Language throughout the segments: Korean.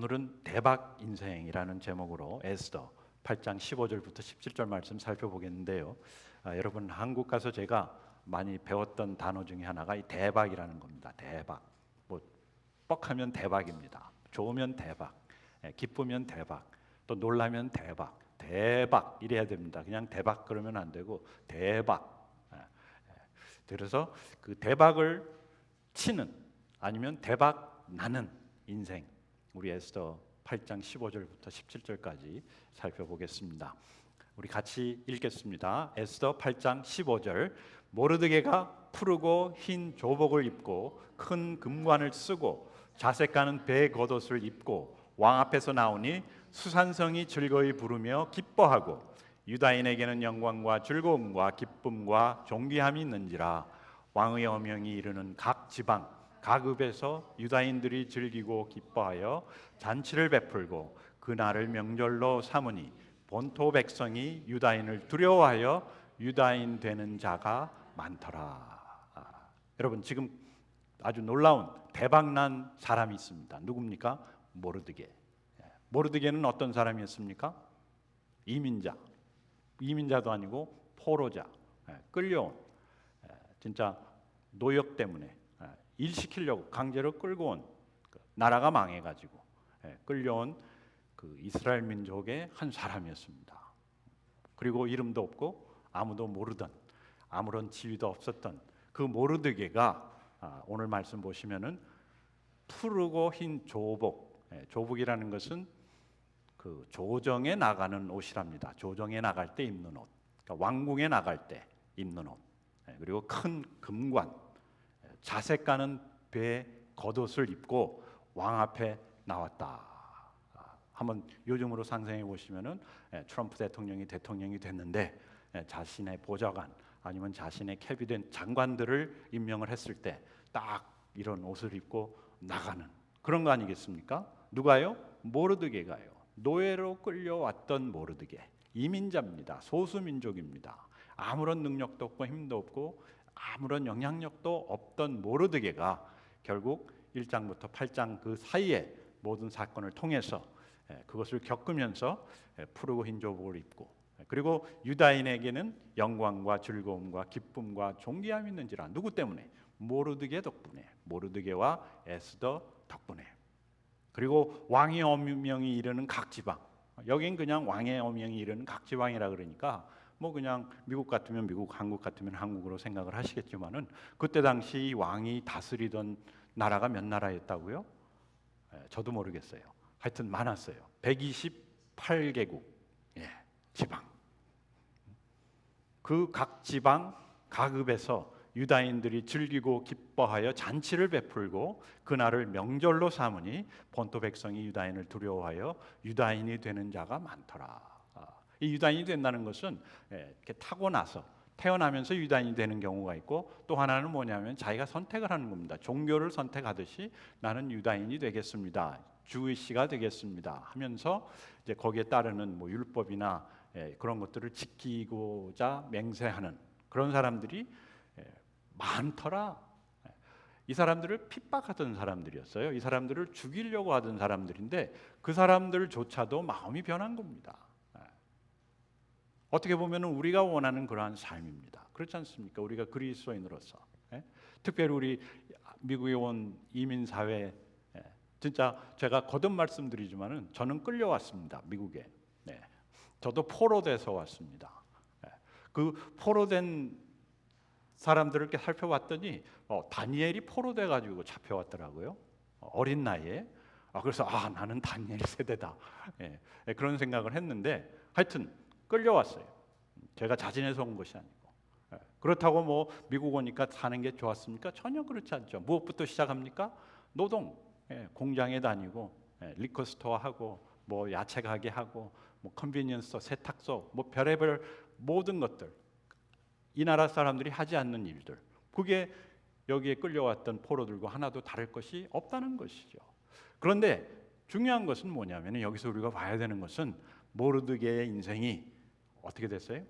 오늘은 대박 인생이라는 제목으로 에스더 8장 15절부터 17절 말씀 살펴보겠는데요. 여러분 한국 가서 제가 많이 배웠던 단어 중에 하나가 이 대박이라는 겁니다. 대박. 뭐 뻑하면 대박입니다. 좋으면 대박, 기쁘면 대박, 또 놀라면 대박. 대박 이래야 됩니다. 그냥 대박 그러면 안 되고 대박. 그래서 그 대박을 치는 아니면 대박 나는 인생, 우리 에스더 8장 15절부터 17절까지 살펴보겠습니다. 우리 같이 읽겠습니다. 에스더 8장 15절. 모르드게가 푸르고 흰 조복을 입고 큰 금관을 쓰고 자색 가는 배 겉옷을 입고 왕 앞에서 나오니 수산성이 즐거이 부르며 기뻐하고 유다인에게는 영광과 즐거움과 기쁨과 존귀함이 있는지라. 왕의 어명이 이르는 각 지방 각 읍에서 유다인들이 즐기고 기뻐하여 잔치를 베풀고 그날을 명절로 삼으니 본토 백성이 유다인을 두려워하여 유다인 되는 자가 많더라. 여러분 지금 아주 놀라운 대박난 사람이 있습니다. 누굽니까? 모르드게. 모르드게는 어떤 사람이었습니까? 이민자도 아니고 포로자, 끌려온, 진짜 노역 때문에 일 시키려고 강제로 끌고 온, 나라가 망해가지고 끌려온 그 이스라엘 민족의 한 사람이었습니다. 그리고 이름도 없고 아무도 모르던, 아무런 지위도 없었던 그 모르드게가 오늘 말씀 보시면은 푸르고 흰 조복, 조복이라는 것은 그 조정에 나가는 옷이랍니다. 조정에 나갈 때 입는 옷, 그러니까 왕궁에 나갈 때 입는 옷, 그리고 큰 금관, 자색 가는 배 겉옷을 입고 왕 앞에 나왔다. 한번 요즘으로 상상해 보시면은 트럼프 대통령이 됐는데 자신의 보좌관 아니면 자신의 캐비넷 장관들을 임명을 했을 때 딱 이런 옷을 입고 나가는 그런 거 아니겠습니까? 누가요? 모르드게가요. 노예로 끌려왔던 모르드게, 이민자입니다. 소수민족입니다. 아무런 능력도 없고 힘도 없고 아무런 영향력도 없던 모르드게가 결국 1장부터 8장 그 사이에 모든 사건을 통해서 그것을 겪으면서 푸르고 흰 조복을 입고, 그리고 유다인에게는 영광과 즐거움과 기쁨과 존귀함이 있는지라. 누구 때문에? 모르드게 덕분에, 모르드게와 에스더 덕분에. 그리고 왕의 어명이 이르는 각 지방, 여긴 그냥 왕의 어명이 이르는 각 지방이라 그러니까 뭐 그냥 미국 같으면 미국, 한국 같으면 한국으로 생각을 하시겠지만은 그때 당시 왕이 다스리던 나라가 몇 나라였다고요? 저도 모르겠어요. 하여튼 많았어요. 128개국 지방. 그 각 지방 각 읍에서 유다인들이 즐기고 기뻐하여 잔치를 베풀고 그날을 명절로 삼으니 본토 백성이 유다인을 두려워하여 유다인이 되는 자가 많더라. 이 유다인이 된다는 것은 이렇게 타고나서 태어나면서 유다인이 되는 경우가 있고, 또 하나는 뭐냐면 자기가 선택을 하는 겁니다. 종교를 선택하듯이 나는 유다인이 되겠습니다, 주이시가 되겠습니다 하면서 이제 거기에 따르는 뭐 율법이나 그런 것들을 지키고자 맹세하는 그런 사람들이 많더라. 이 사람들을 핍박하던 사람들이었어요. 이 사람들을 죽이려고 하던 사람들인데 그 사람들조차도 마음이 변한 겁니다. 어떻게 보면 우리가 원하는 그러한 삶입니다. 그렇지 않습니까? 우리가 그리스도인으로서, 특별히 우리 미국에 온 이민 사회, 진짜 제가 거듭 말씀드리지만은 저는 끌려왔습니다. 미국에. 저도 포로돼서 왔습니다. 그 포로된 사람들을 이렇게 살펴봤더니 다니엘이 포로돼 가지고 잡혀왔더라고요. 어린 나이에. 그래서 나는 다니엘 세대다. 그런 생각을 했는데 하여튼 끌려왔어요. 제가 자진해서 온 것이 아니고. 그렇다고 뭐 미국 오니까 사는 게 좋았습니까? 전혀 그렇지 않죠. 무엇부터 시작합니까? 노동, 공장에 다니고 리커스토어 하고 뭐 야채 가게 하고 뭐 컨비니언스 세탁소, 뭐 별의별 모든 것들, 이 나라 사람들이 하지 않는 일들, 그게 여기에 끌려왔던 포로들과 하나도 다를 것이 없다는 것이죠. 그런데 중요한 것은 뭐냐면 여기서 우리가 봐야 되는 것은 모르드게의 인생이 어떻게 됐어요?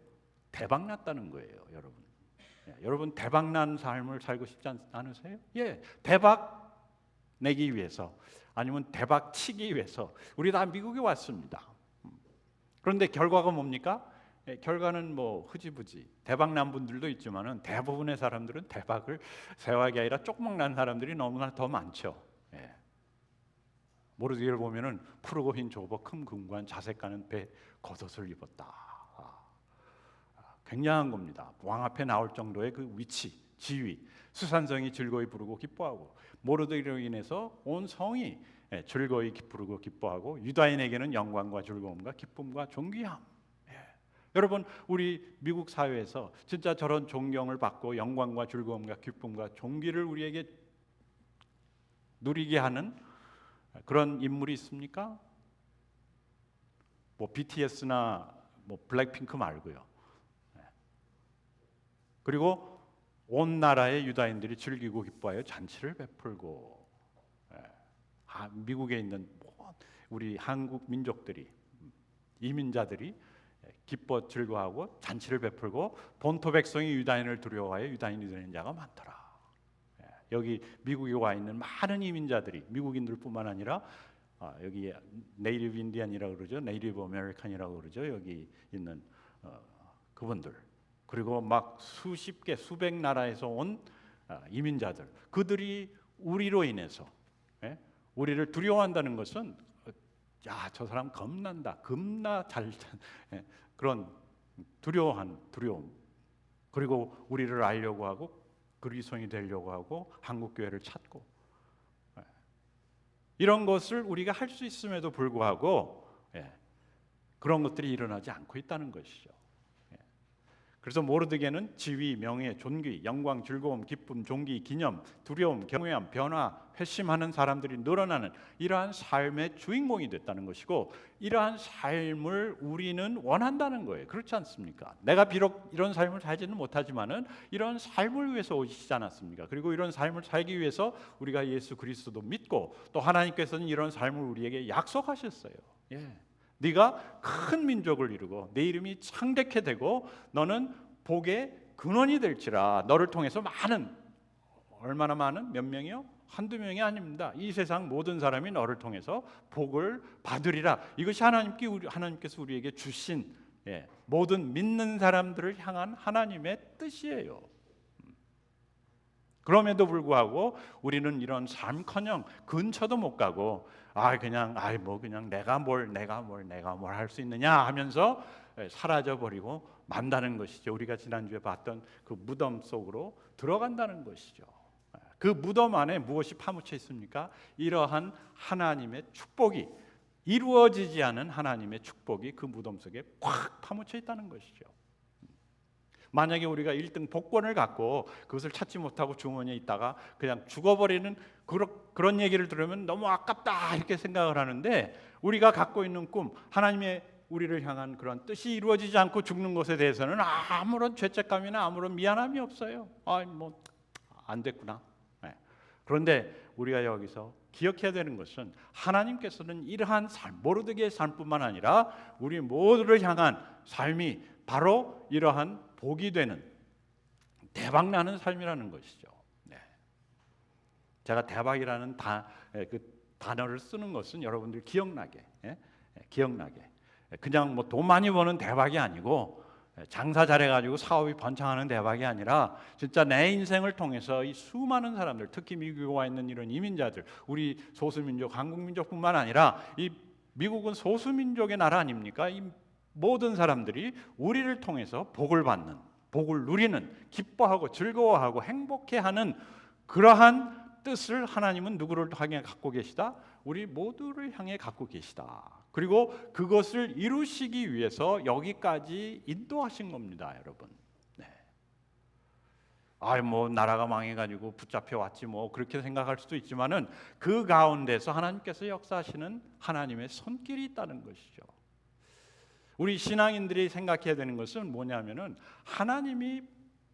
대박났다는 거예요, 여러분. 여러분 대박난 삶을 살고 싶지 않으세요? 대박 내기 위해서 아니면 대박 치기 위해서 우리 다 미국에 왔습니다. 그런데 결과가 뭡니까? 결과는 뭐 흐지부지 대박 난 분들도 있지만은 대부분의 사람들은 대박을 세워하기 아니라 조그만 난 사람들이 너무나 더 많죠. 예. 모르드게를 보면은 푸르고 흰 조복 큰 금관 자색 가는 배 겉옷을 입었다. 굉장한 겁니다. 왕 앞에 나올 정도의 그 위치, 지위, 수산성이 즐거이 부르고 기뻐하고 모르드게로 인해서 온 성이 즐거이 부르고 기뻐하고 유다인에게는 영광과 즐거움과 기쁨과 존귀함. 여러분 우리 미국 사회에서 진짜 저런 존경을 받고 영광과 즐거움과 기쁨과 존귀를 우리에게 누리게 하는 그런 인물이 있습니까? 뭐 BTS나 뭐 블랙핑크 말고요. 그리고 온 나라의 유다인들이 즐기고 기뻐하여 잔치를 베풀고 미국에 있는 우리 한국 민족들이 이민자들이 기뻐 즐거워하고 잔치를 베풀고 본토 백성이 유다인을 두려워하여 유다인이 되는 자가 많더라. 여기 미국에 와 있는 많은 이민자들이 미국인들뿐만 아니라 여기 네이티브 인디언이라고 그러죠, 네이티브 아메리칸이라고 그러죠. 여기 있는 그분들 그리고 막 수십 개 수백 나라에서 온 이민자들 그들이 우리로 인해서 우리를 두려워한다는 것은 야, 저 사람 겁나 잘 그런 두려움 그리고 우리를 알려고 하고 그리스도인이 되려고 하고 한국 교회를 찾고 이런 것을 우리가 할 수 있음에도 불구하고 그런 것들이 일어나지 않고 있다는 것이죠. 그래서 모르드게는 지위, 명예, 존귀, 영광, 즐거움, 기쁨, 존귀, 기념, 두려움, 경외함, 변화, 회심하는 사람들이 늘어나는 이러한 삶의 주인공이 됐다는 것이고 이러한 삶을 우리는 원한다는 거예요. 그렇지 않습니까? 내가 비록 이런 삶을 살지는 못하지만은 이런 삶을 위해서 오시지 않았습니까? 그리고 이런 삶을 살기 위해서 우리가 예수 그리스도도 믿고 또 하나님께서는 이런 삶을 우리에게 약속하셨어요. 네가 큰 민족을 이루고 내 이름이 창대케 되고 너는 복의 근원이 될지라. 너를 통해서 얼마나 많은? 몇 명이요? 한두 명이 아닙니다. 이 세상 모든 사람이 너를 통해서 복을 받으리라. 이것이 하나님께서 우리에게 주신 모든 믿는 사람들을 향한 하나님의 뜻이에요. 그럼에도 불구하고 우리는 이런 삶커녕 근처도 못 가고 그냥 내가 뭘 할 수 있느냐 하면서 사라져 버리고 만다는 것이죠. 우리가 지난주에 봤던 그 무덤 속으로 들어간다는 것이죠. 그 무덤 안에 무엇이 파묻혀 있습니까? 이러한 하나님의 축복이 이루어지지 않은 하나님의 축복이 그 무덤 속에 꽉 파묻혀 있다는 것이죠. 만약에 우리가 1등 복권을 갖고 그것을 찾지 못하고 주머니에 있다가 그냥 죽어버리는 그런 얘기를 들으면 너무 아깝다 이렇게 생각을 하는데 우리가 갖고 있는 꿈, 하나님의 우리를 향한 그런 뜻이 이루어지지 않고 죽는 것에 대해서는 아무런 죄책감이나 아무런 미안함이 없어요. 안 됐구나. 그런데 우리가 여기서 기억해야 되는 것은 하나님께서는 이러한 삶, 모르드게의 삶뿐만 아니라 우리 모두를 향한 삶이 바로 이러한 복이 되는 대박나는 삶이라는 것이죠. 제가 대박이라는 그 단어를 쓰는 것은 여러분들 기억나게 그냥 돈 많이 버는 대박이 아니고 장사 잘해가지고 사업이 번창하는 대박이 아니라 진짜 내 인생을 통해서 이 수많은 사람들, 특히 미국에 와 있는 이런 이민자들, 우리 소수민족, 한국민족뿐만 아니라 이 미국은 소수민족의 나라 아닙니까? 이 모든 사람들이 우리를 통해서 복을 받는, 복을 누리는, 기뻐하고 즐거워하고 행복해하는 그러한 뜻을 하나님은 누구를 향해 갖고 계시다? 우리 모두를 향해 갖고 계시다. 그리고 그것을 이루시기 위해서 여기까지 인도하신 겁니다, 여러분. 나라가 망해가지고 붙잡혀 왔지 그렇게 생각할 수도 있지만은 그 가운데서 하나님께서 역사하시는 하나님의 손길이 있다는 것이죠. 우리 신앙인들이 생각해야 되는 것은 뭐냐면은 하나님이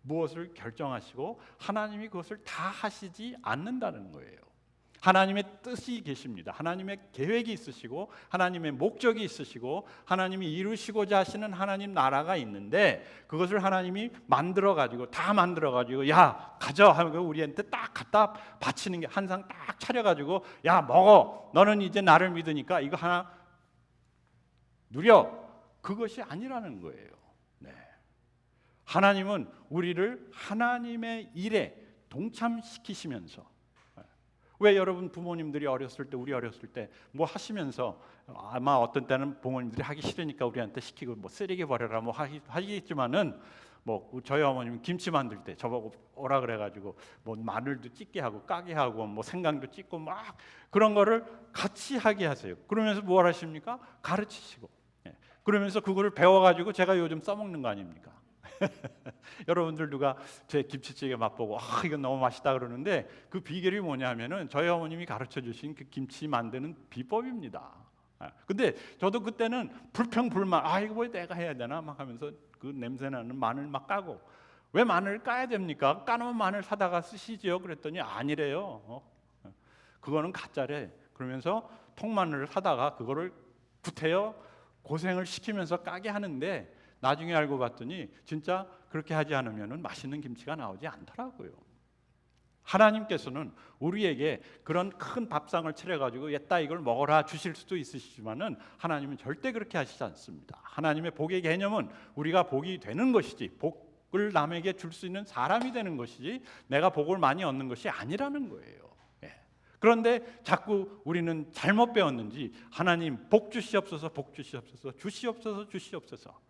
무엇을 결정하시고 하나님이 그것을 다 하시지 않는다는 거예요. 하나님의 뜻이 계십니다. 하나님의 계획이 있으시고 하나님의 목적이 있으시고 하나님이 이루시고자 하시는 하나님 나라가 있는데 그것을 하나님이 만들어 가지고 다 만들어 가지고 야 가져 하고 우리한테 딱 갖다 바치는 게 한 상 딱 차려 가지고 야 먹어 너는 이제 나를 믿으니까 이거 하나 누려 그것이 아니라는 거예요. 네. 하나님은 우리를 하나님의 일에 동참시키시면서 왜 여러분 부모님들이 어렸을 때 우리 어렸을 때 뭐 하시면서 아마 어떤 때는 부모님들이 하기 싫으니까 우리한테 시키고 뭐 쓰레기 버려라 뭐 하겠지만은 뭐 저희 어머님은 김치 만들 때 저보고 오라 그래가지고 뭐 마늘도 찢게 하고 까게 하고 뭐 생강도 찢고 막 그런 거를 같이 하게 하세요. 그러면서 뭘 하십니까? 가르치시고 그러면서 그거를 배워가지고 제가 요즘 써먹는 거 아닙니까? 여러분들 누가 제 김치찌개 맛보고 이건 너무 맛있다 그러는데 그 비결이 뭐냐면은 저희 어머님이 가르쳐 주신 그 김치 만드는 비법입니다. 근데 저도 그때는 불평불만 이거 왜 내가 해야 되나 막 하면서 그 냄새나는 마늘 막 까고 왜 마늘을 까야 됩니까? 까놓은 마늘 사다가 쓰시지요 그랬더니 아니래요. 그거는 가짜래. 그러면서 통마늘을 사다가 그거를 구태여 고생을 시키면서 까게 하는데 나중에 알고 봤더니 진짜 그렇게 하지 않으면 맛있는 김치가 나오지 않더라고요. 하나님께서는 우리에게 그런 큰 밥상을 차려가지고 옛다 이걸 먹어라 주실 수도 있으시지만은 하나님은 절대 그렇게 하시지 않습니다. 하나님의 복의 개념은 우리가 복이 되는 것이지 복을 남에게 줄 수 있는 사람이 되는 것이지 내가 복을 많이 얻는 것이 아니라는 거예요. 그런데 자꾸 우리는 잘못 배웠는지 하나님 복 주시옵소서 복 주시옵소서 주시옵소서 주시옵소서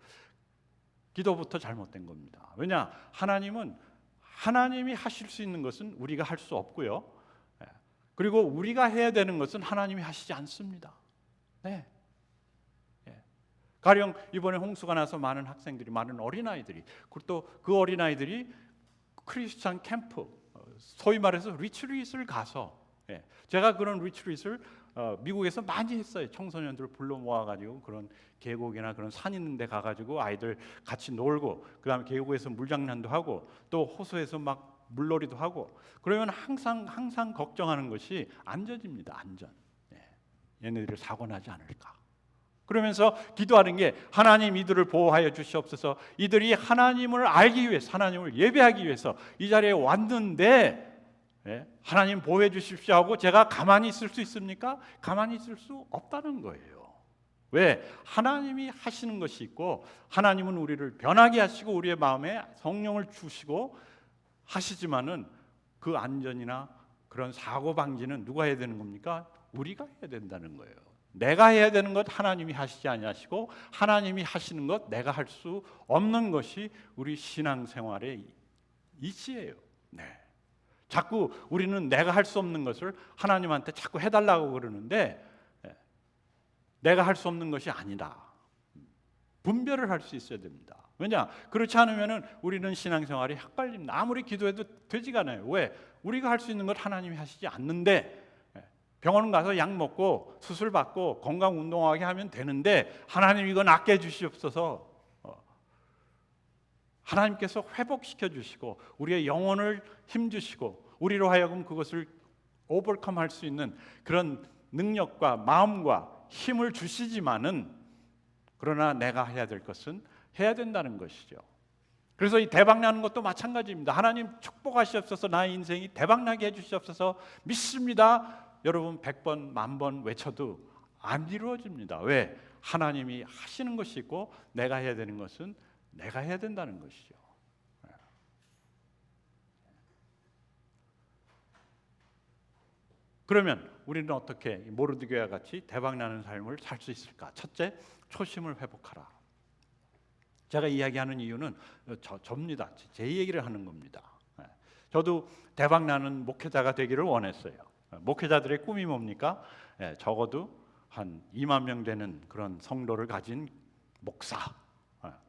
기도부터 잘못된 겁니다. 왜냐? 하나님이 하실 수 있는 것은 우리가 할 수 없고요. 그리고 우리가 해야 되는 것은 하나님이 하시지 않습니다. 네. 가령 이번에 홍수가 나서 많은 학생들이 많은 어린아이들이 그리고 또 그 어린아이들이 크리스찬 캠프 소위 말해서 리트릿을 가서 제가 그런 리트릿을 미국에서 많이 했어요. 청소년들을 불러 모아가지고 그런 계곡이나 그런 산 있는 데 가가지고 아이들 같이 놀고 그 다음에 계곡에서 물장난도 하고 또 호수에서 막 물놀이도 하고 그러면 항상 걱정하는 것이 안전입니다. 안전. 얘네들이 사고 나지 않을까. 그러면서 기도하는 게 하나님 이들을 보호하여 주시옵소서. 이들이 하나님을 알기 위해서 하나님을 예배하기 위해서 이 자리에 왔는데 하나님 보호해 주십시오 하고 제가 가만히 있을 수 있습니까? 가만히 있을 수 없다는 거예요. 왜? 하나님이 하시는 것이 있고 하나님은 우리를 변하게 하시고 우리의 마음에 성령을 주시고 하시지만은 그 안전이나 그런 사고 방지는 누가 해야 되는 겁니까? 우리가 해야 된다는 거예요. 내가 해야 되는 것 하나님이 하시지 아니하시고 하나님이 하시는 것 내가 할 수 없는 것이 우리 신앙생활의 이치예요. 네. 자꾸 우리는 내가 할 수 없는 것을 하나님한테 자꾸 해달라고 그러는데 내가 할 수 없는 것이 아니다. 분별을 할 수 있어야 됩니다. 왜냐? 그렇지 않으면 우리는 신앙생활이 헷갈립니다. 아무리 기도해도 되지가 않아요. 왜? 우리가 할 수 있는 것 하나님이 하시지 않는데 병원 가서 약 먹고 수술 받고 건강 운동하게 하면 되는데 하나님 이거 낫게 해주시옵소서. 하나님께서 회복시켜 주시고 우리의 영혼을 힘주시고 우리로 하여금 그것을 오버컴 할 수 있는 그런 능력과 마음과 힘을 주시지만은 그러나 내가 해야 될 것은 해야 된다는 것이죠. 그래서 이 대박나는 것도 마찬가지입니다. 하나님 축복하시옵소서 나의 인생이 대박나게 해주시옵소서 믿습니다. 여러분 100번, 10,000번 외쳐도 안 이루어집니다. 왜? 하나님이 하시는 것이 있고 내가 해야 되는 것은 내가 해야 된다는 것이죠. 그러면 우리는 어떻게 모르드게와 같이 대박나는 삶을 살 수 있을까? 첫째, 초심을 회복하라. 제가 이야기하는 이유는 접니다. 제 얘기를 하는 겁니다. 저도 대박나는 목회자가 되기를 원했어요. 목회자들의 꿈이 뭡니까? 적어도 한 2만 명 되는 그런 성도를 가진 목사.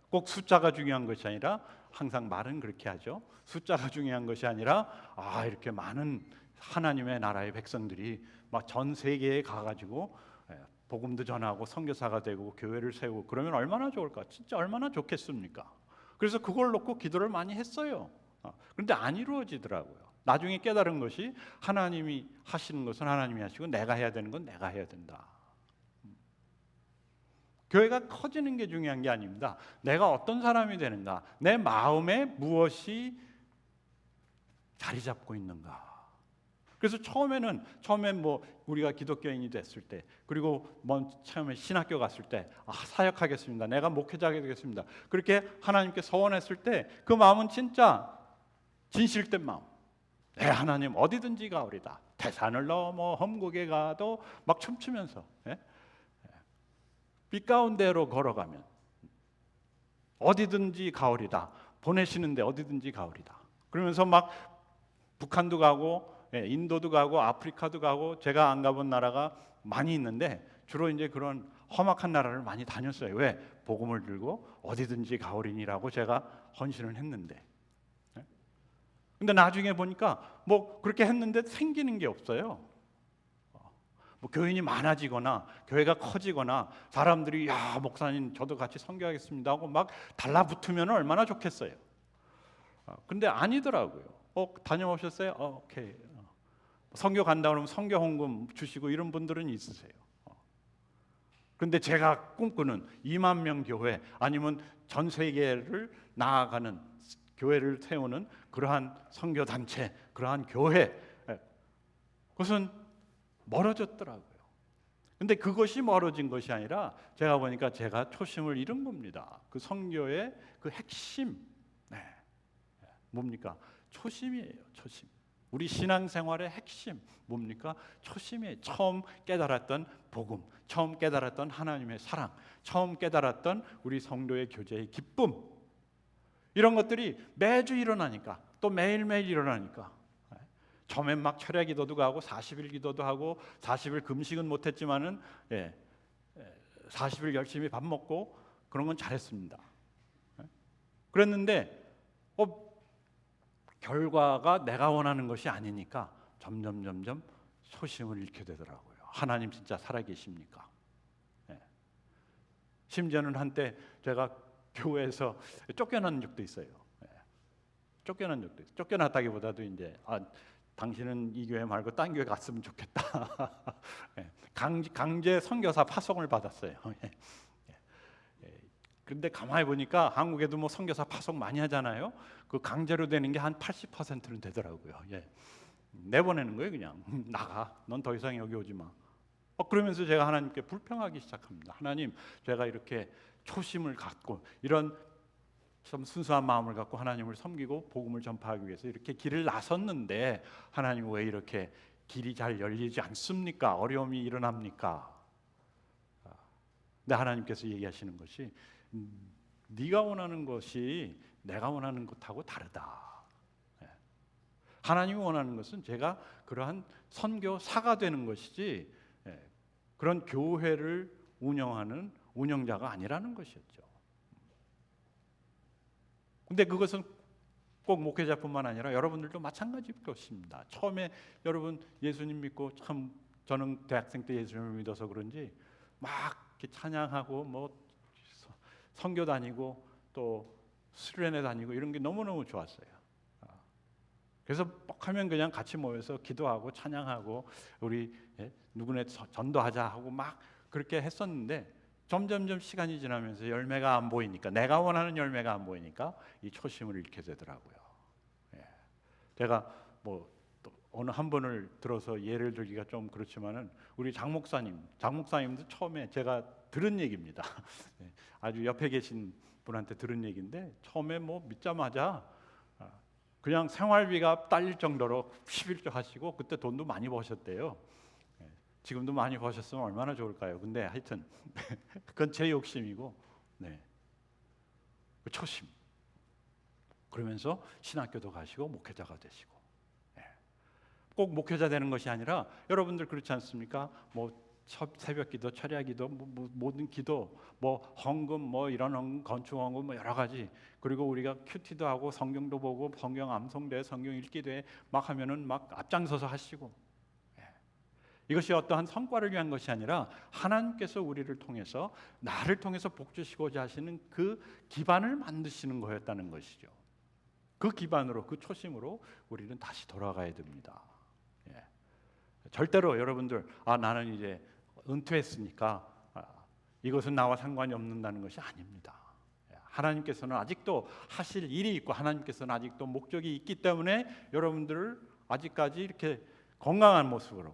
꼭 숫자가 중요한 것이 아니라 항상 말은 그렇게 하죠. 숫자가 중요한 것이 아니라 이렇게 많은 하나님의 나라의 백성들이 막 전 세계에 가가지고 복음도 전하고 선교사가 되고 교회를 세우고 그러면 얼마나 좋을까? 진짜 얼마나 좋겠습니까? 그래서 그걸 놓고 기도를 많이 했어요. 그런데 안 이루어지더라고요. 나중에 깨달은 것이 하나님이 하시는 것은 하나님이 하시고 내가 해야 되는 건 내가 해야 된다. 교회가 커지는 게 중요한 게 아닙니다. 내가 어떤 사람이 되는가, 내 마음에 무엇이 자리 잡고 있는가. 그래서 처음에 뭐 우리가 기독교인이 됐을 때, 그리고 처음에 신학교 갔을 때, 사역하겠습니다. 내가 목회자가 되겠습니다. 그렇게 하나님께 서원했을 때 그 마음은 진짜 진실된 마음. 네, 하나님 어디든지 가오리다. 태산을 넘어 험곡에 가도 막 춤추면서, 빛 가운데로 걸어가면 어디든지 가오리다. 보내시는데 어디든지 가오리다. 그러면서 막 북한도 가고, 인도도 가고, 아프리카도 가고, 제가 안 가본 나라가 많이 있는데 주로 이제 그런 험악한 나라를 많이 다녔어요. 왜? 복음을 들고 어디든지 가오리니라고 제가 헌신을 했는데. 근데 나중에 보니까 뭐 그렇게 했는데 생기는 게 없어요. 뭐 교인이 많아지거나 교회가 커지거나 사람들이 야 목사님 저도 같이 선교하겠습니다 하고 막 달라붙으면 얼마나 좋겠어요. 근데 아니더라고요. 다녀오셨어요? 오케이. 선교 간다 그러면 선교 헌금 주시고 이런 분들은 있으세요. 그런데 제가 꿈꾸는 2만 명 교회 아니면 전 세계를 나아가는 교회를 세우는 그러한 선교 단체, 그러한 교회, 그것은 멀어졌더라고요. 근데 그것이 멀어진 것이 아니라 제가 보니까 제가 초심을 잃은 겁니다. 그 선교의 그 핵심, 뭡니까? 초심이에요. 초심. 우리 신앙생활의 핵심 뭡니까? 초심이에요. 처음 깨달았던 복음, 처음 깨달았던 하나님의 사랑, 처음 깨달았던 우리 성도의 교제의 기쁨, 이런 것들이 매주 일어나니까, 또 매일매일 일어나니까, 처음엔 막 철야 기도도 가고 40일 기도도 하고 40일 금식은 못했지만은 40일 열심히 밥 먹고 그런 건 잘했습니다. 그랬는데 결과가 내가 원하는 것이 아니니까 점점 초심을 잃게 되더라고요. 하나님 진짜 살아계십니까? 심지어는 한때 제가 교회에서 쫓겨난 적도 있어요. 쫓겨난 적도 있어요. 쫓겨났다기보다도 이제 당신은 이 교회 말고 딴 교회 갔으면 좋겠다. 강제 선교사 파송을 받았어요. 그런데 가만히 보니까 한국에도 뭐 선교사 파송 많이 하잖아요. 그 강제로 되는 게 한 80%는 되더라고요. 내보내는 거예요, 그냥. 나가. 넌 더 이상 여기 오지 마. 그러면서 제가 하나님께 불평하기 시작합니다. 하나님, 제가 이렇게 초심을 갖고 이런 좀 순수한 마음을 갖고 하나님을 섬기고 복음을 전파하기 위해서 이렇게 길을 나섰는데 하나님 왜 이렇게 길이 잘 열리지 않습니까? 어려움이 일어납니까? 근데 하나님께서 얘기하시는 것이 네가 원하는 것이 내가 원하는 것하고 다르다. 하나님이 원하는 것은 제가 그러한 선교사가 되는 것이지 그런 교회를 운영하는 운영자가 아니라는 것이었죠. 근데 그것은 꼭 목회자뿐만 아니라 여러분들도 마찬가지일 것입니다. 처음에 여러분 예수님 믿고 참 저는 대학생 때 예수님을 믿어서 그런지 막 이렇게 찬양하고 뭐 선교 다니고 또 수련회 다니고 이런 게 너무너무 좋았어요. 그래서 뻑하면 그냥 같이 모여서 기도하고 찬양하고 우리 누구네 전도하자 하고 막 그렇게 했었는데 점점점 시간이 지나면서 열매가 안 보이니까, 내가 원하는 열매가 안 보이니까 이 초심을 잃게 되더라고요. 제가 뭐 또 어느 한 분을 들어서 예를 들기가 좀 그렇지만은 우리 장 목사님도 처음에 제가 들은 얘기입니다. 아주 옆에 계신 분한테 들은 얘기인데 처음에 뭐 믿자마자 그냥 생활비가 딸릴 정도로 11조 하시고 그때 돈도 많이 버셨대요. 지금도 많이 버셨으면 얼마나 좋을까요? 근데 하여튼 그건 제 욕심이고, 그 초심. 그러면서 신학교도 가시고 목회자가 되시고, 꼭 목회자 되는 것이 아니라 여러분들 그렇지 않습니까? 뭐 새벽기도, 철야기도, 모든 기도, 뭐 헌금, 뭐 이런 헌금, 건축 헌금, 뭐 여러 가지. 그리고 우리가 큐티도 하고 성경도 보고 성경 암송대, 성경 읽기대 막 하면은 막 앞장서서 하시고. 이것이 어떠한 성과를 위한 것이 아니라 하나님께서 우리를 통해서 나를 통해서 복 주시고자 하시는 그 기반을 만드시는 거였다는 것이죠. 그 기반으로, 그 초심으로 우리는 다시 돌아가야 됩니다. 예. 절대로 여러분들 나는 이제 은퇴했으니까 이것은 나와 상관이 없는다는 것이 아닙니다. 하나님께서는 아직도 하실 일이 있고 하나님께서는 아직도 목적이 있기 때문에 여러분들을 아직까지 이렇게 건강한 모습으로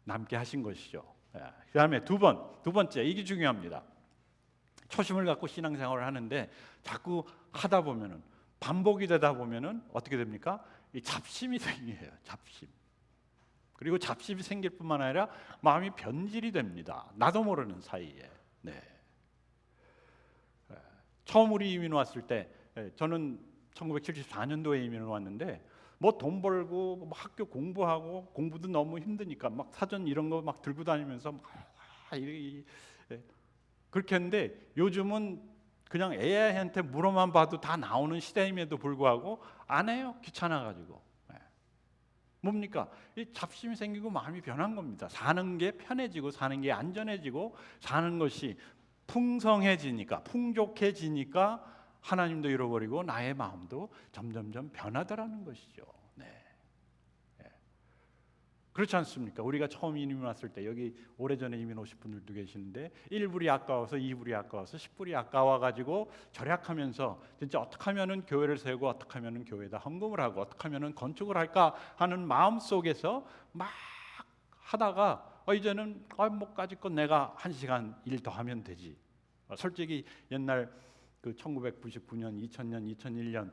남게 하신 것이죠. 그 다음에 두 번째, 이게 중요합니다. 초심을 갖고 신앙생활을 하는데 자꾸 하다 보면은, 반복이 되다 보면은 어떻게 됩니까? 이 잡심이 생겨요. 잡심. 그리고 잡심이 생길 뿐만 아니라 마음이 변질이 됩니다. 나도 모르는 사이에. 네. 처음 우리 이민 왔을 때, 저는 1974년도에 이민을 왔는데 뭐 돈 벌고 뭐 학교 공부하고, 공부도 너무 힘드니까 막 사전 이런 거 막 들고 다니면서 그렇게 했는데, 요즘은 그냥 AI한테 물어만 봐도 다 나오는 시대임에도 불구하고 안 해요. 귀찮아가지고. 뭡니까? 이 잡심이 생기고 마음이 변한 겁니다. 사는 게 편해지고 사는 게 안전해지고 사는 것이 풍성해지니까, 풍족해지니까 하나님도 잃어버리고 나의 마음도 점점점 변하더라는 것이죠. 네. 그렇지 않습니까? 우리가 처음 이민 왔을 때, 여기 오래전에 이민 오신 분들도 계시는데 1불이 아까워서 2불이 아까워서 10불이 아까워가지고 절약하면서 진짜 어떻게 하면은 교회를 세우고 어떻게 하면은 교회에다 헌금을 하고 어떻게 하면은 건축을 할까 하는 마음 속에서 막 하다가 이제는 뭐까짓 내가 1시간 일 더 하면 되지. 솔직히 옛날 그 1999년, 2000년, 2001년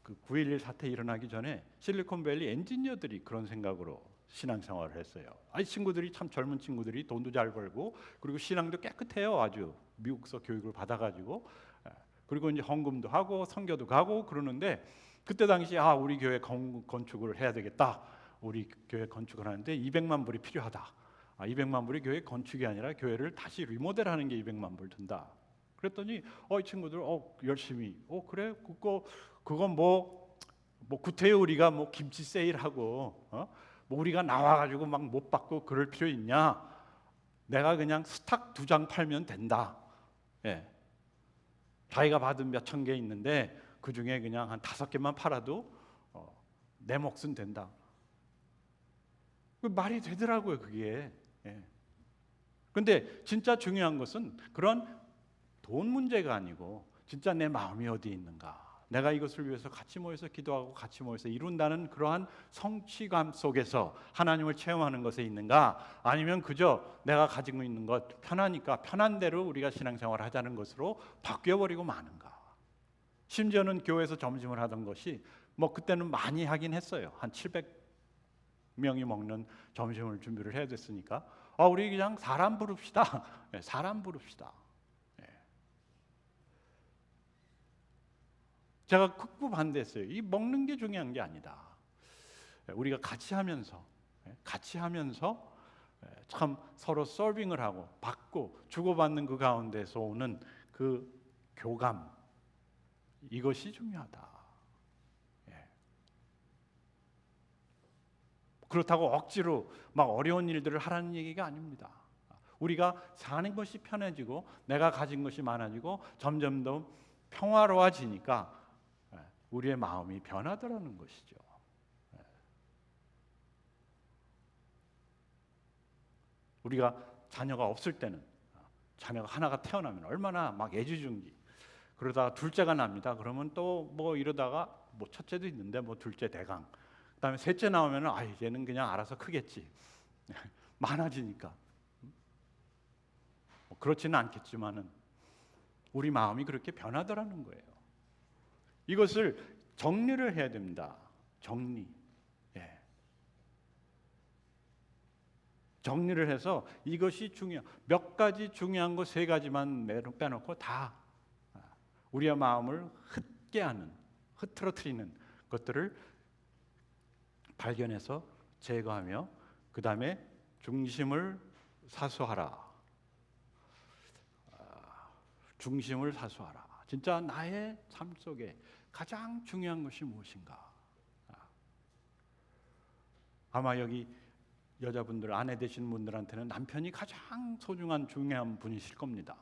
그 9.11 사태 일어나기 전에 실리콘밸리 엔지니어들이 그런 생각으로 신앙생활을 했어요. 친구들이 참, 젊은 친구들이 돈도 잘 벌고 그리고 신앙도 깨끗해요. 아주 미국서 교육을 받아가지고, 그리고 이제 헌금도 하고 선교도 가고 그러는데, 그때 당시 우리 교회 건축을 해야 되겠다. 우리 교회 건축을 하는데 200만 불이 필요하다. 200만 불이 교회 건축이 아니라 교회를 다시 리모델하는 게 200만 불 든다. 그랬더니 이 친구들 열심히 그래, 그건 뭐 구태여 우리가 뭐 김치 세일하고 뭐 우리가 나와가지고 막 못 받고 그럴 필요 있냐? 내가 그냥 스탁 2장 팔면 된다. 자기가 받은 몇 천 개 있는데 그 중에 그냥 한 5개만 팔아도 내 몫은 된다. 그 말이 되더라고요, 그게. 그런데 진짜 중요한 것은 그런 돈 문제가 아니고 진짜 내 마음이 어디에 있는가, 내가 이것을 위해서 같이 모여서 기도하고 같이 모여서 이룬다는 그러한 성취감 속에서 하나님을 체험하는 것에 있는가, 아니면 그저 내가 가지고 있는 것 편하니까 편한 대로 우리가 신앙생활을 하자는 것으로 바뀌어버리고 마는가. 심지어는 교회에서 점심을 하던 것이 뭐 그때는 많이 하긴 했어요. 한 700명이 먹는 점심을 준비를 해야 됐으니까 우리 그냥 사람 부릅시다. 사람 부릅시다. 제가 극구 반대했어요. 이 먹는 게 중요한 게 아니다. 우리가 같이 하면서 참 서로 서빙을 하고 받고 주고받는 그 가운데서 오는 그 교감, 이것이 중요하다. 그렇다고 억지로 막 어려운 일들을 하라는 얘기가 아닙니다. 우리가 사는 것이 편해지고 내가 가진 것이 많아지고 점점 더 평화로워지니까 우리의 마음이 변하더라는 것이죠. 우리가 자녀가 없을 때는, 자녀가 하나가 태어나면 얼마나 막 애지중지, 그러다가 둘째가 납니다. 그러면 또 뭐 이러다가 뭐 첫째도 있는데 뭐 둘째 대강, 그다음에 셋째 나오면은 이제는 그냥 알아서 크겠지. 많아지니까. 뭐 그렇지는 않겠지만은 우리 마음이 그렇게 변하더라는 거예요. 이것을 정리를 해야 됩니다. 정리. 정리를 해서 이것이 몇 가지 중요한 거 3가지만 빼놓고 다 우리의 마음을 흩게하는, 흐트러뜨리는 것들을 발견해서 제거하며, 그 다음에 중심을 사수하라. 중심을 사수하라. 진짜 나의 삶 속에 가장 중요한 것이 무엇인가? 아마 여기 여자분들, 아내 되시는 분들한테는 남편이 가장 소중한 중요한 분이실 겁니다.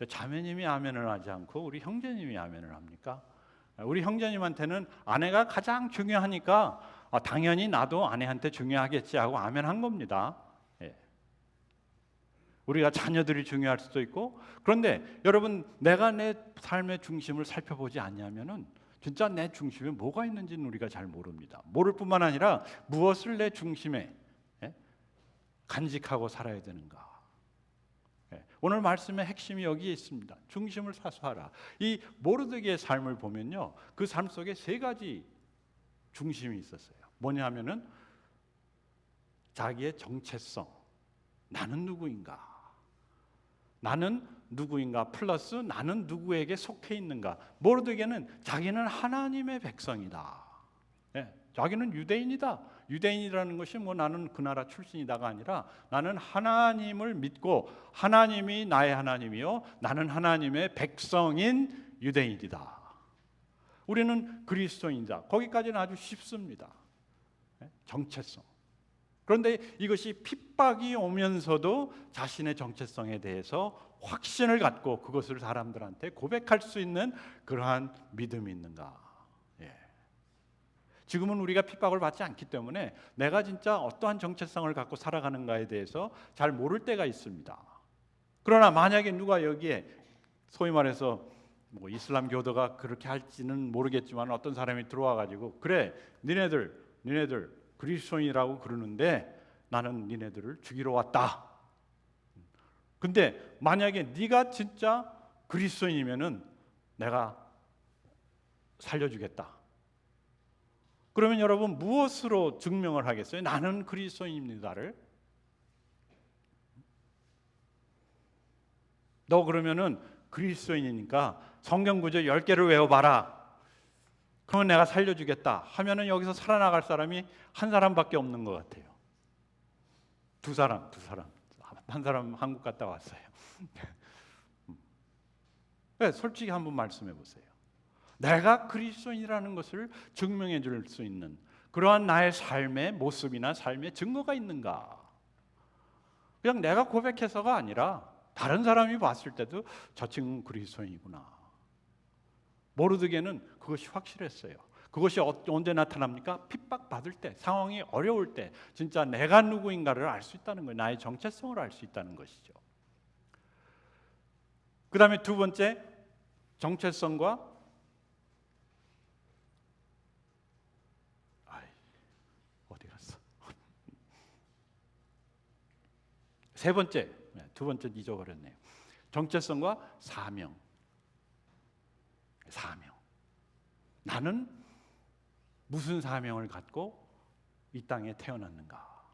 자매님이 아멘을 하지 않고 우리 형제님이 아멘을 합니까? 우리 형제님한테는 아내가 가장 중요하니까 당연히 나도 아내한테 중요하겠지 하고 아멘한 겁니다. 예. 우리가 자녀들이 중요할 수도 있고, 그런데 여러분, 내가 내 삶의 중심을 살펴보지 않냐면은 진짜 내 중심에 뭐가 있는지는 우리가 잘 모릅니다. 모를 뿐만 아니라 무엇을 내 중심에 간직하고 살아야 되는가. 오늘 말씀의 핵심이 여기에 있습니다. 중심을 사수하라. 이 모르드게의 삶을 보면요, 그 삶 속에 세 가지 중심이 있었어요. 뭐냐면은 자기의 정체성, 나는 누구인가, 나는 누구인가 플러스 나는 누구에게 속해 있는가. 모르드게는 자기는 하나님의 백성이다. 자기는 유대인이다. 유대인이라는 것이 뭐 나는 그 나라 출신이다가 아니라 나는 하나님을 믿고 하나님이 나의 하나님이요 나는 하나님의 백성인 유대인이다. 우리는 그리스도인이다. 거기까지는 아주 쉽습니다. 정체성. 그런데 이것이 핍박이 오면서도 자신의 정체성에 대해서 확신을 갖고 그것을 사람들한테 고백할 수 있는 그러한 믿음이 있는가. 지금은 우리가 핍박을 받지 않기 때문에 내가 진짜 어떠한 정체성을 갖고 살아가는가에 대해서 잘 모를 때가 있습니다. 그러나 만약에 누가 여기에 소위 말해서 뭐 이슬람 교도가 그렇게 할지는 모르겠지만 어떤 사람이 들어와 가지고 그래 니네들 그리스도인이라고 그러는데 나는 니네들을 죽이러 왔다. 근데 만약에 네가 진짜 그리스도인이면은 내가 살려주겠다. 그러면 여러분 무엇으로 증명을 하겠어요? 나는 그리스도인입니다를. 너 그러면은 그리스도인이니까 성경 구절 10개를 외워봐라. 그러면 내가 살려주겠다 하면은 여기서 살아나갈 사람이 한 사람밖에 없는 것 같아요. 두 사람. 한 사람 한국 갔다 왔어요. 네, 솔직히 한번 말씀해 보세요. 내가 그리스도인이라는 것을 증명해 줄 수 있는 그러한 나의 삶의 모습이나 삶의 증거가 있는가? 그냥 내가 고백해서가 아니라 다른 사람이 봤을 때도 저 친구는 그리스도인이구나. 모르드게는 그것이 확실했어요. 그것이 언제 나타납니까? 핍박받을 때, 상황이 어려울 때 진짜 내가 누구인가를 알 수 있다는 거예요. 나의 정체성을 알 수 있다는 것이죠. 그 다음에 두 번째, 정체성과 세 번째, 두 번째 잊어버렸네요. 정체성과 사명. 나는 무슨 사명을 갖고 이 땅에 태어났는가?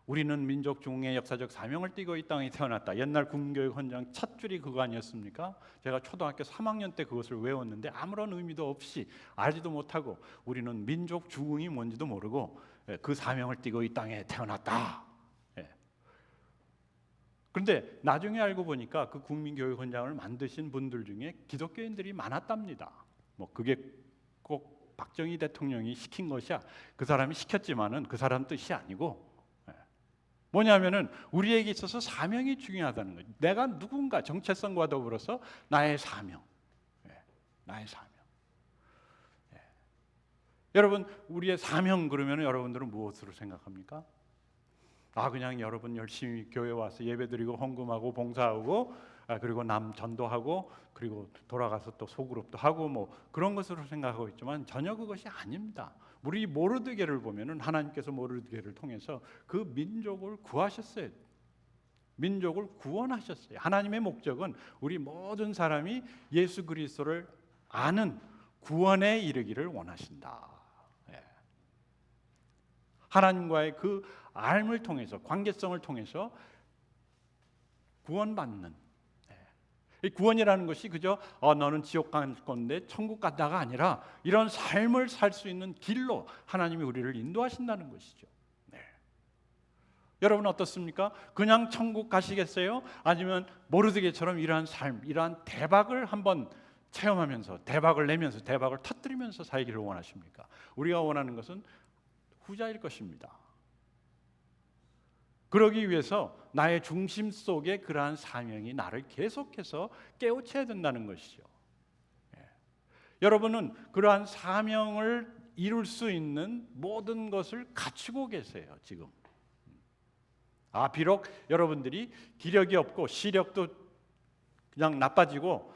우리는 민족 중흥의 역사적 사명을 띠고 이 땅에 태어났다. 옛날 국민교육 헌장 첫 줄이 그거 아니었습니까? 제가 초등학교 3학년 때 그것을 외웠는데 아무런 의미도 없이 알지도 못하고 우리는 민족 중흥이 뭔지도 모르고 그 사명을 띠고 이 땅에 태어났다. 그런데 나중에 알고 보니까 그 국민교육헌장을 만드신 분들 중에 기독교인들이 많았답니다. 뭐 그게 꼭 박정희 대통령이 시킨 것이야. 그 사람이 시켰지만은 그 사람 뜻이 아니고 뭐냐면은 우리에게 있어서 사명이 중요하다는 거죠. 내가 누군가 정체성과 더불어서 나의 사명, 나의 사명. 여러분 우리의 사명 그러면은 여러분들은 무엇으로 생각합니까? 그냥 여러분 열심히 교회 와서 예배드리고 헌금하고 봉사하고 그리고 남 전도하고 그리고 돌아가서 또 소그룹도 하고 뭐 그런 것으로 생각하고 있지만 전혀 그것이 아닙니다. 우리 모르드게를 보면은 하나님께서 모르드게를 통해서 그 민족을 구하셨어요. 민족을 구원하셨어요. 하나님의 목적은 우리 모든 사람이 예수 그리스도를 아는 구원에 이르기를 원하신다. 하나님과의 그 알을 통해서 관계성을 통해서 구원받는 이 구원이라는 것이 그저 너는 지옥 갈 건데 천국 갔다가 아니라 이런 삶을 살 수 있는 길로 하나님이 우리를 인도하신다는 것이죠. 여러분 어떻습니까? 그냥 천국 가시겠어요? 아니면 모르드게처럼 이러한 삶, 이러한 대박을 한번 체험하면서 대박을 내면서 대박을 터뜨리면서 살기를 원하십니까? 우리가 원하는 것은 후자일 것입니다. 그러기 위해서 나의 중심 속에 그러한 사명이 나를 계속해서 깨우쳐야 된다는 것이죠. 여러분은 그러한 사명을 이룰 수 있는 모든 것을 갖추고 계세요, 지금. 비록 여러분들이 기력이 없고 시력도 그냥 나빠지고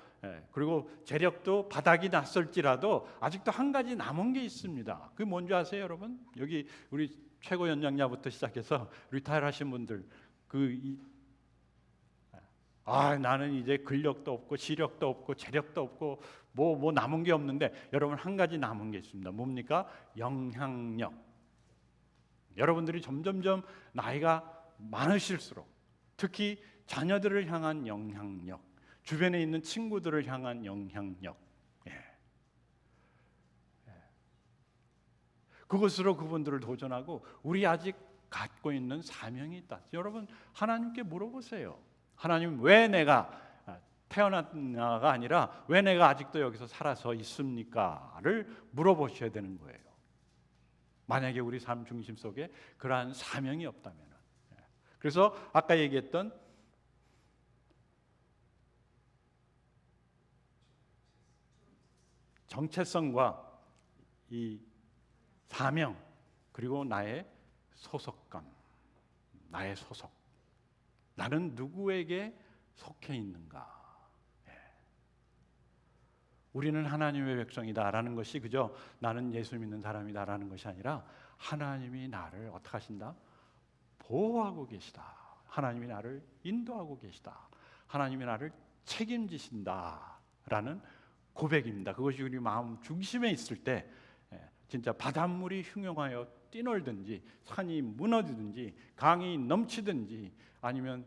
그리고 재력도 바닥이 났을지라도 아직도 한 가지 남은 게 있습니다. 그게 뭔지 아세요, 여러분? 여기 우리 최고 연장자부터 시작해서 리타이어 하신 분들 나는 이제 근력도 없고 시력도 없고 재력도 없고 뭐 남은 게 없는데, 여러분 한 가지 남은 게 있습니다. 뭡니까? 영향력. 여러분들이 점점점 나이가 많으실수록 특히 자녀들을 향한 영향력, 주변에 있는 친구들을 향한 영향력, 그것으로 그분들을 도전하고 우리 아직 갖고 있는 사명이 있다. 여러분 하나님께 물어보세요. 하나님, 왜 내가 태어났나가 아니라 왜 내가 아직도 여기서 살아서 있습니까?를 물어보셔야 되는 거예요. 만약에 우리 삶 중심 속에 그러한 사명이 없다면. 그래서 아까 얘기했던 정체성과 이 사명, 그리고 나의 소속감, 나의 소속, 나는 누구에게 속해 있는가? 우리는 하나님의 백성이다라는 것이 그저 나는 예수 믿는 사람이다라는 것이 아니라 하나님이 나를 어떻게 하신다? 보호하고 계시다. 하나님이 나를 인도하고 계시다. 하나님이 나를 책임지신다라는 고백입니다. 그것이 우리 마음 중심에 있을 때 진짜 바닷물이 흉용하여 뛰놀든지 산이 무너지든지 강이 넘치든지 아니면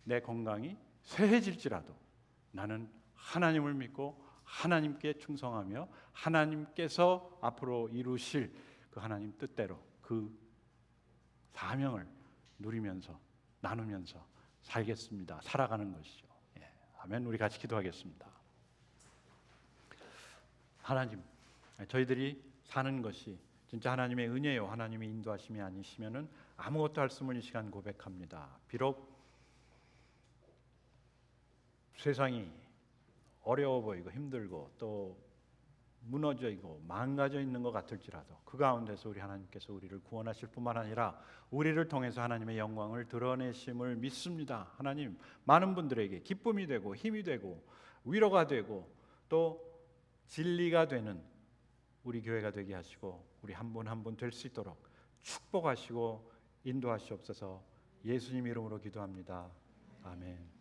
내 건강이 쇠해질지라도 나는 하나님을 믿고 하나님께 충성하며 하나님께서 앞으로 이루실 그 하나님 뜻대로 그 사명을 누리면서 나누면서 살겠습니다. 살아가는 것이죠. 아멘. 우리 같이 기도하겠습니다. 하나님, 저희들이 사는 것이 진짜 하나님의 은혜요, 하나님의 인도하심이 아니시면은 아무것도 할 수 없는 이 시간 고백합니다. 비록 세상이 어려워 보이고 힘들고 또 무너져 있고 망가져 있는 것 같을지라도 그 가운데서 우리 하나님께서 우리를 구원하실 뿐만 아니라 우리를 통해서 하나님의 영광을 드러내심을 믿습니다. 하나님, 많은 분들에게 기쁨이 되고 힘이 되고 위로가 되고 또 진리가 되는 우리 교회가 되게 하시고 우리 한 분 한 분 될 수 있도록 축복하시고 인도하시옵소서. 예수님 이름으로 기도합니다. 아멘.